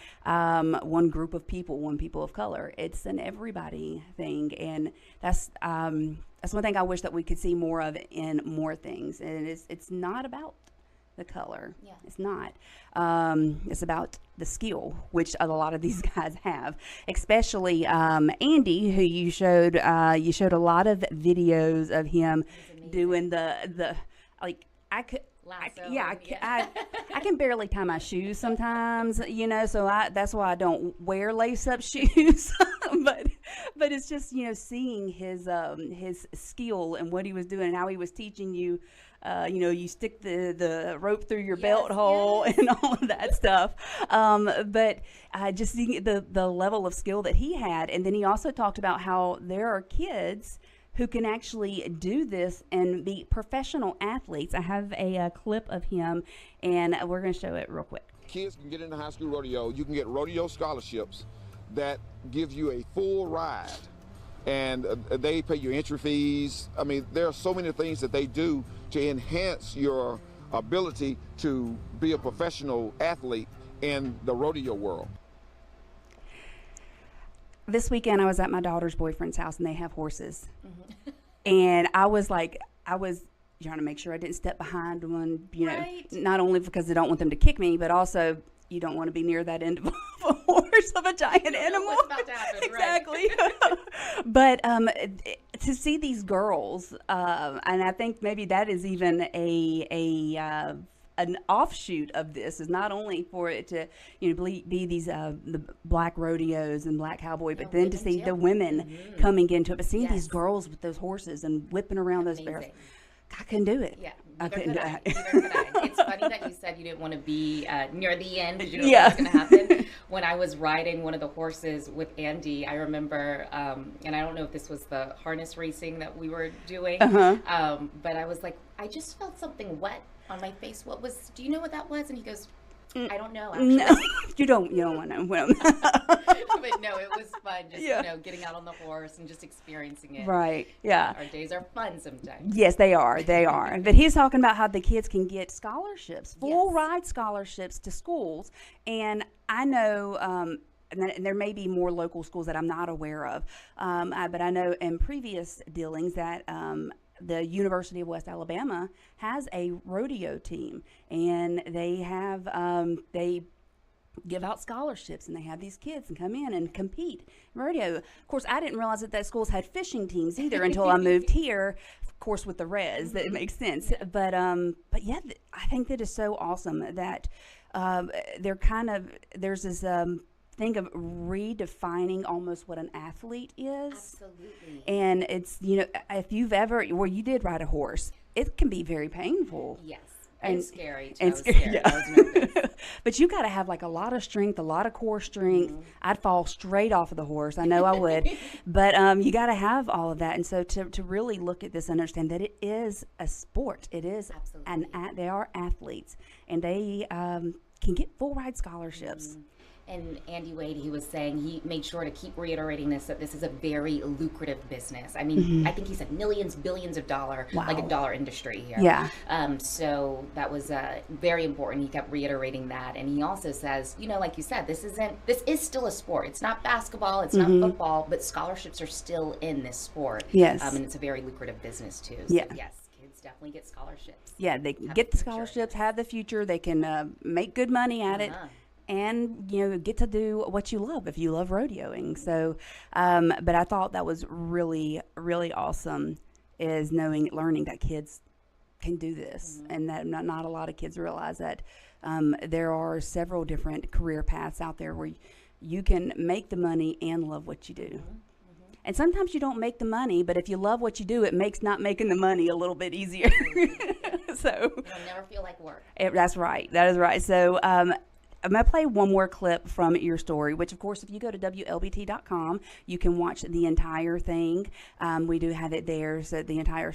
group of people, one people of color. It's an everybody thing, and that's one thing I wish that we could see more of in more things. And it's not about the color. Yeah. It's not. It's about the skill, which a lot of these guys have, especially Andy, who you showed a lot of videos of him doing the like I can barely tie my shoes sometimes, so that's why I don't wear lace-up shoes. but it's just seeing his skill and what he was doing and how he was teaching you. You stick the rope through your belt hole and all of that stuff. But just seeing the level of skill that he had. And then he also talked about how there are kids who can actually do this and be professional athletes. I have a clip of him, and we're going to show it real quick. Kids can get into high school rodeo. You can get rodeo scholarships that give you a full ride. And they pay your entry fees. I mean, there are so many things that they do to enhance your ability to be a professional athlete in the rodeo world. this weekend I was at my daughter's boyfriend's house, and they have horses. And I was trying to make sure I didn't step behind one, Right. not only because I don't want them to kick me, but also you don't want to be near that end of a horse, of a giant animal. What's about to happen, Exactly. But to see these girls, and I think maybe that is even an offshoot of this, is not only for it to be these the black rodeos and Black Cowboy, but then to see the women coming into it, but seeing these girls with those horses and whipping around those barrels. I couldn't do it. Yeah, I couldn't do it. Neither could I. It's funny that you said you didn't want to be near the end because you don't know what's going to happen. When I was riding one of the horses with Andy, I remember, and I don't know if this was the harness racing that we were doing, but I was like, I just felt something wet on my face. Do you know what that was? And he goes, I don't know, actually. No, you don't want to know. But no, it was fun, just, getting out on the horse and just experiencing it. Right, yeah. Our days are fun sometimes. Yes, they are. But he's talking about how the kids can get scholarships, full ride scholarships to schools. And I know, and there may be more local schools that I'm not aware of, but I know in previous dealings that the University of West Alabama has a rodeo team, and they have they give out scholarships, and they have these kids and come in and compete in rodeo. Of course, I didn't realize that schools had fishing teams either until I moved here. Of course, with the res, that it makes sense. But yeah, I think that is so awesome that there's this thing of redefining almost what an athlete is. Absolutely. And it's, if you've you did ride a horse, it can be very painful. Yes. And scary. Too. And I was scared. Yeah. I was nervous. But you got to have like a lot of strength, a lot of core strength. I'd fall straight off of the horse. I know I would. But you got to have all of that. And so to really look at this and understand that it is a sport. It is. Absolutely. And they are athletes. And they can get full ride scholarships. And Andy Wade, he was saying, he made sure to keep reiterating this, that this is a very lucrative business. I mean, I think he said millions, billions of dollars, like a dollar industry here. Yeah. So that was very important. He kept reiterating that. And he also says, like you said, this is still a sport. It's not basketball, it's not football, but scholarships are still in this sport. Yes. And it's a very lucrative business too. So Yeah. yes, kids definitely get scholarships. Yeah, they can get the scholarships, have the future, they can make good money at it. And get to do what you love if you love rodeoing. So, but I thought that was really, really awesome, is learning that kids can do this, and that not a lot of kids realize that there are several different career paths out there where you can make the money and love what you do. And sometimes you don't make the money, but if you love what you do, it makes not making the money a little bit easier. So It'll never feel like work. That's right. That is right. So. I'm going to play one more clip from your story, which, of course, if you go to WLBT.com, you can watch the entire thing. We do have it there, so the entire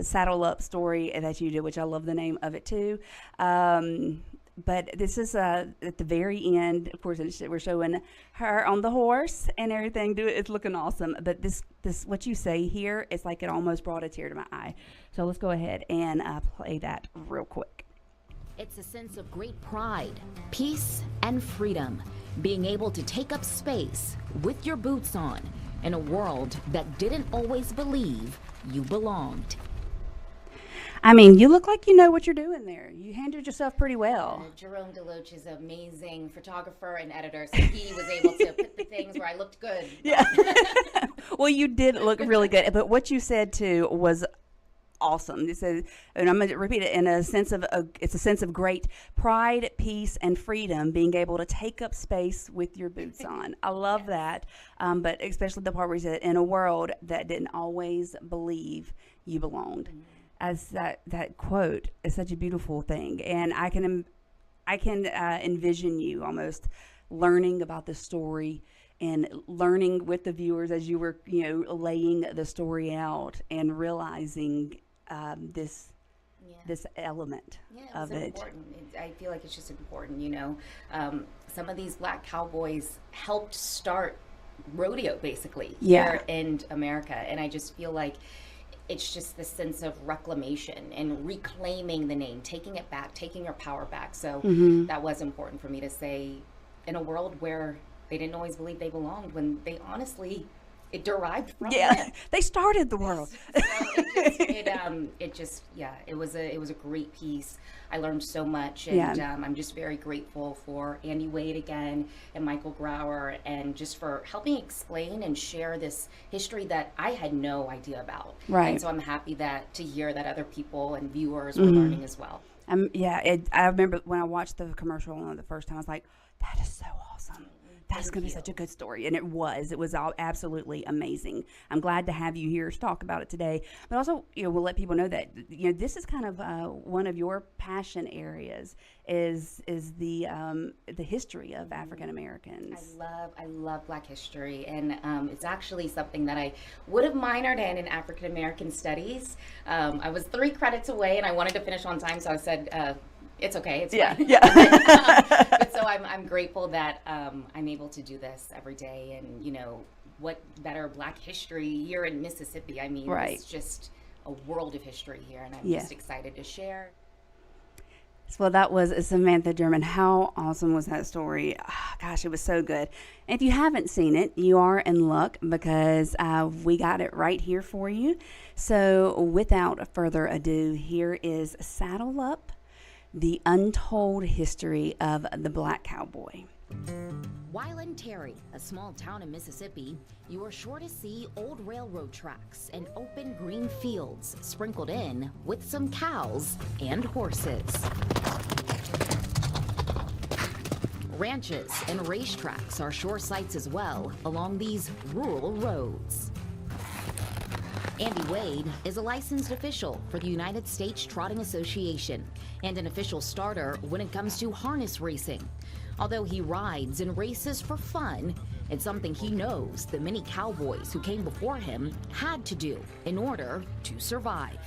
saddle up story that you did, which I love the name of it, too. But this is at the very end. Of course, we're showing her on the horse and everything. It's looking awesome. But this what you say here, it's like it almost brought a tear to my eye. So let's go ahead and play that real quick. It's a sense of great pride, peace, and freedom. Being able to take up space with your boots on in a world that didn't always believe you belonged. I mean, you look like you know what you're doing there. You handled yourself pretty well. Jerome Deloach is an amazing photographer and editor, so he was able to put the things where I looked good. Yeah. Well, you did look really good. But what you said, too, was awesome. This is, and I'm going to repeat it, in a sense of it's a sense of great pride, peace, and freedom, being able to take up space with your boots on. I love that, but especially the part where he said, in a world that didn't always believe you belonged. As that quote is such a beautiful thing, and I can envision you almost learning about the story and learning with the viewers as you were laying the story out and realizing this element of it. Important. I feel like it's just important. Some of these Black Cowboys helped start rodeo basically here in America, and I just feel like it's just this sense of reclamation and reclaiming the name, taking it back, taking your power back. So that was important for me to say, in a world where they didn't always believe they belonged when they honestly, it derived from Yeah, them. they started the world. So it was a great piece. I learned so much, and I'm just very grateful for Andy Wade again and Michael Grauer, and just for helping explain and share this history that I had no idea about. Right. And so I'm happy to hear that other people and viewers were learning as well. I remember when I watched the commercial the first time, I was like, that is so awesome. That's going to be such a good story. And it was all absolutely amazing. I'm glad to have you here to talk about it today. But also, we'll let people know that, this is kind of one of your passion areas is the history of African Americans. I love Black history. And it's actually something that I would have minored in African American studies. I was 3 credits away and I wanted to finish on time. So I said, it's okay. It's fine. But so I'm grateful that I'm able to do this every day, and what better Black history here in Mississippi. I mean, it's just a world of history here, and I'm just excited to share. Well, that was Samantha German. How awesome was that story? Oh, gosh, it was so good. And if you haven't seen it, you are in luck because we got it right here for you. So without further ado, here is Saddle Up, the untold history of the Black Cowboy. While in Terry, a small town in Mississippi, you are sure to see old railroad tracks and open green fields sprinkled in with some cows and horses. Ranches and racetracks are sure sights as well along these rural roads. Andy Wade is a licensed official for the United States Trotting Association and an official starter when it comes to harness racing. Although he rides and races for fun, it's something he knows the many cowboys who came before him had to do in order to survive.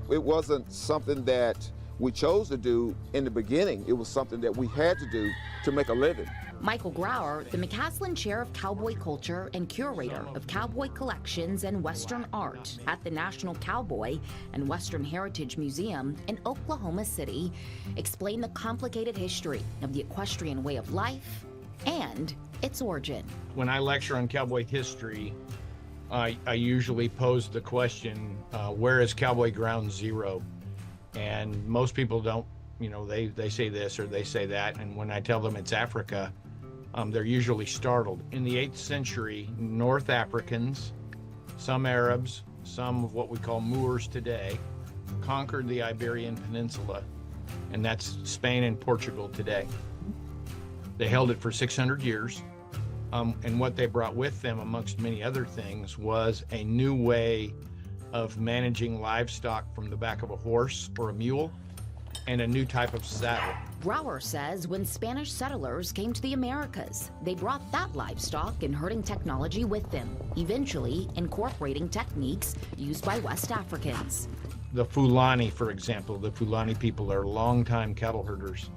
It wasn't something that we chose to do in the beginning. It was something that we had to do to make a living. Michael Grauer, the McCaslin Chair of Cowboy Culture and Curator of Cowboy Collections and Western Art at the National Cowboy and Western Heritage Museum in Oklahoma City, explained the complicated history of the equestrian way of life and its origin. When I lecture on cowboy history, I usually pose the question, where is cowboy ground zero? And most people don't, they say this or they say that. And when I tell them it's Africa, they're usually startled. In the 8th century, North Africans, some Arabs, some of what we call Moors today, conquered the Iberian Peninsula, and that's Spain and Portugal today. They held it for 600 years, and what they brought with them, amongst many other things, was a new way of managing livestock from the back of a horse or a mule, and a new type of saddle. Grauer says when Spanish settlers came to the Americas, they brought that livestock and herding technology with them, eventually incorporating techniques used by West Africans. The Fulani, for example, the Fulani people are longtime cattle herders,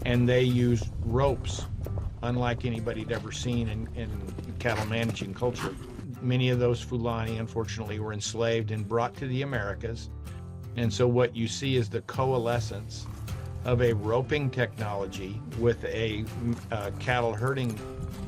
and they use ropes, unlike anybody'd ever seen in cattle managing culture. Many of those Fulani, unfortunately, were enslaved and brought to the Americas. And so what you see is the coalescence of a roping technology with a cattle herding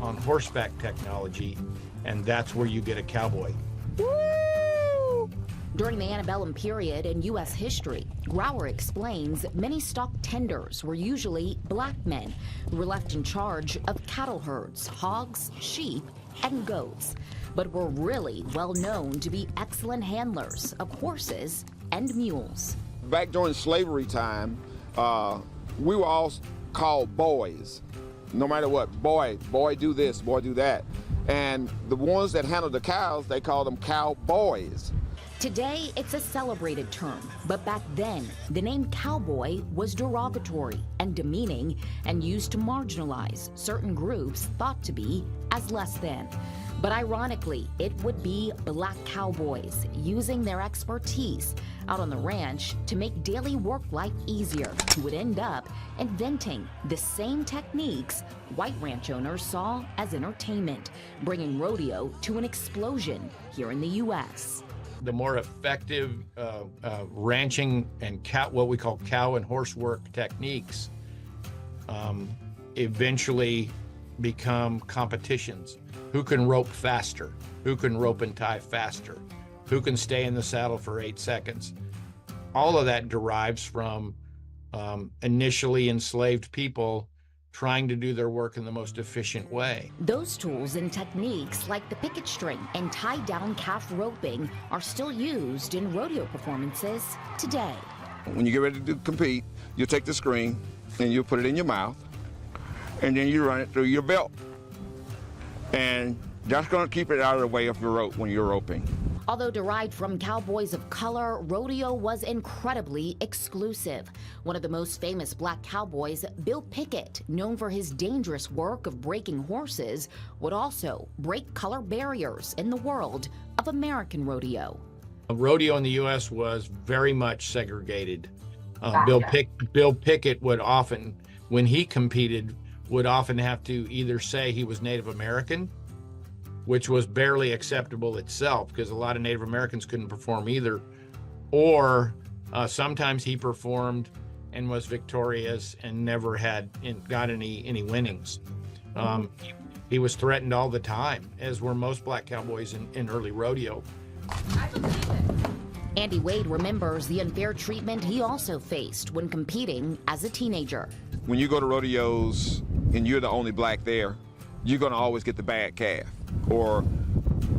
on horseback technology, and that's where you get a cowboy. Woo! During the antebellum period in U.S. history, Grauer explains many stock tenders were usually black men who were left in charge of cattle herds, hogs, sheep, and goats, but were really well known to be excellent handlers of horses and mules. Back during slavery time, we were all called boys. No matter what, boy do this, boy do that. And the ones that handled the cows, they called them cowboys. Today, it's a celebrated term, but back then, the name cowboy was derogatory and demeaning and used to marginalize certain groups thought to be as less than. But ironically, it would be Black Cowboys using their expertise out on the ranch to make daily work life easier who would end up inventing the same techniques white ranch owners saw as entertainment, bringing rodeo to an explosion here in the U.S. The more effective ranching and what we call cow and horse work techniques eventually become competitions. Who can rope faster? Who can rope and tie faster? Who can stay in the saddle for 8 seconds? All of that derives from initially enslaved people trying to do their work in the most efficient way. Those tools and techniques, like the picket string and tie-down calf roping, are still used in rodeo performances today. When you get ready to compete, you'll take the screen and you'll put it in your mouth, and then you run it through your belt. And that's going to keep it out of the way of your rope when you're roping. Although derived from cowboys of color, rodeo was incredibly exclusive. One of the most famous black cowboys, Bill Pickett, known for his dangerous work of breaking horses, would also break color barriers in the world of American rodeo. Rodeo in the U.S. was very much segregated. Bill Pickett would often, when he competed, would often have to either say he was Native American, which was barely acceptable itself because a lot of Native Americans couldn't perform either, or sometimes he performed and was victorious and never got any winnings. He was threatened all the time, as were most black cowboys in early rodeo. I believe it. Andy Wade remembers the unfair treatment he also faced when competing as a teenager. When you go to rodeos and you're the only black there, you're going to always get the bad calf, or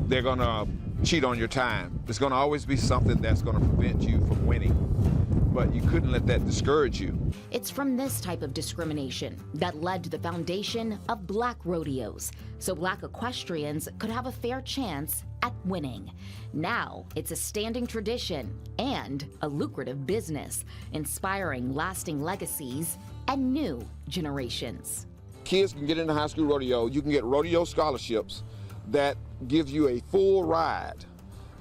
they're going to cheat on your time. There's going to always be something that's going to prevent you from winning, but you couldn't let that discourage you. It's from this type of discrimination that led to the foundation of black rodeos, so black equestrians could have a fair chance at winning. Now it's a standing tradition and a lucrative business, inspiring lasting legacies and new generations. Kids can get into high school rodeo. You can get rodeo scholarships that give you a full ride,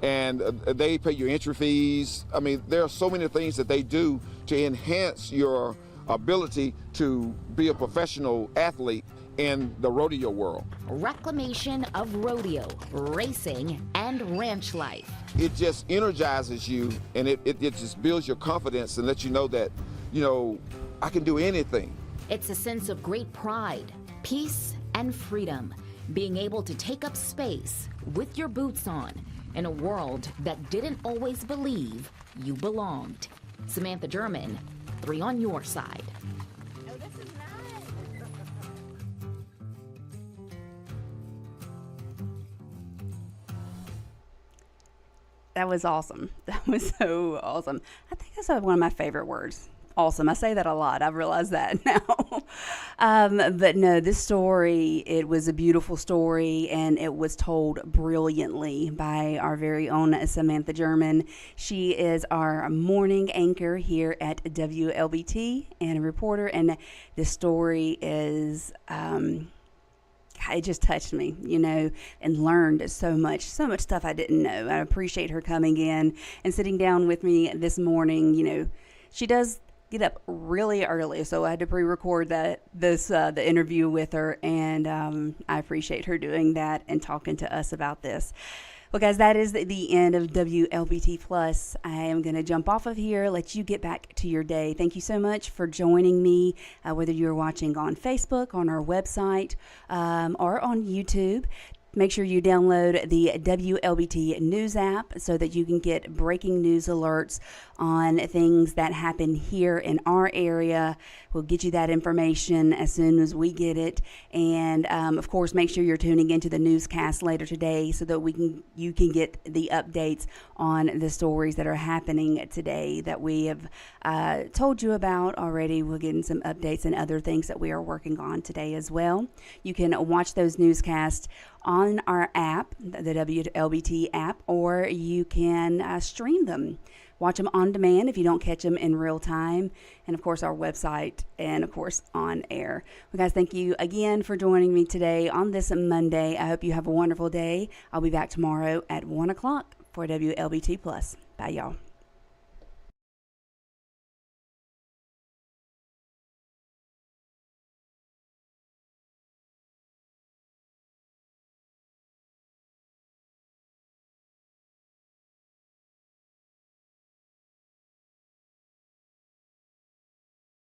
and they pay your entry fees. I mean, there are so many things that they do to enhance your ability to be a professional athlete in the rodeo world. Reclamation of rodeo, racing, and ranch life. It just energizes you, and it just builds your confidence and lets you know that, I can do anything. It's a sense of great pride, peace, and freedom, being able to take up space with your boots on in a world that didn't always believe you belonged. Samantha German, 3 on your side. That was awesome. That was so awesome. I think that's one of my favorite words. Awesome. I say that a lot. I've realized that now. But no, this story, it was a beautiful story, and it was told brilliantly by our very own Samantha German. She is our morning anchor here at WLBT and a reporter, and this story is... it just touched me, and learned so much stuff I didn't know. I appreciate her coming in and sitting down with me this morning. She does get up really early, so I had to pre-record the interview with her, and I appreciate her doing that and talking to us about this. Well, guys, that is the end of WLBT Plus. I am going to jump off of here, let you get back to your day. Thank you so much for joining me, whether you're watching on Facebook, on our website, or on YouTube. Make sure you download the WLBT News app so that you can get breaking news alerts on things that happen here in our area. We'll get you that information as soon as we get it. And of course, make sure you're tuning into the newscast later today so that you can get the updates on the stories that are happening today that we have told you about already. We're getting some updates and other things that we are working on today as well. You can watch those newscasts on our app, the WLBT app, or you can stream them. Watch them on demand if you don't catch them in real time. And, of course, our website and, of course, on air. Well, guys, thank you again for joining me today on this Monday. I hope you have a wonderful day. I'll be back tomorrow at 1 o'clock for WLBT Plus. Bye, y'all.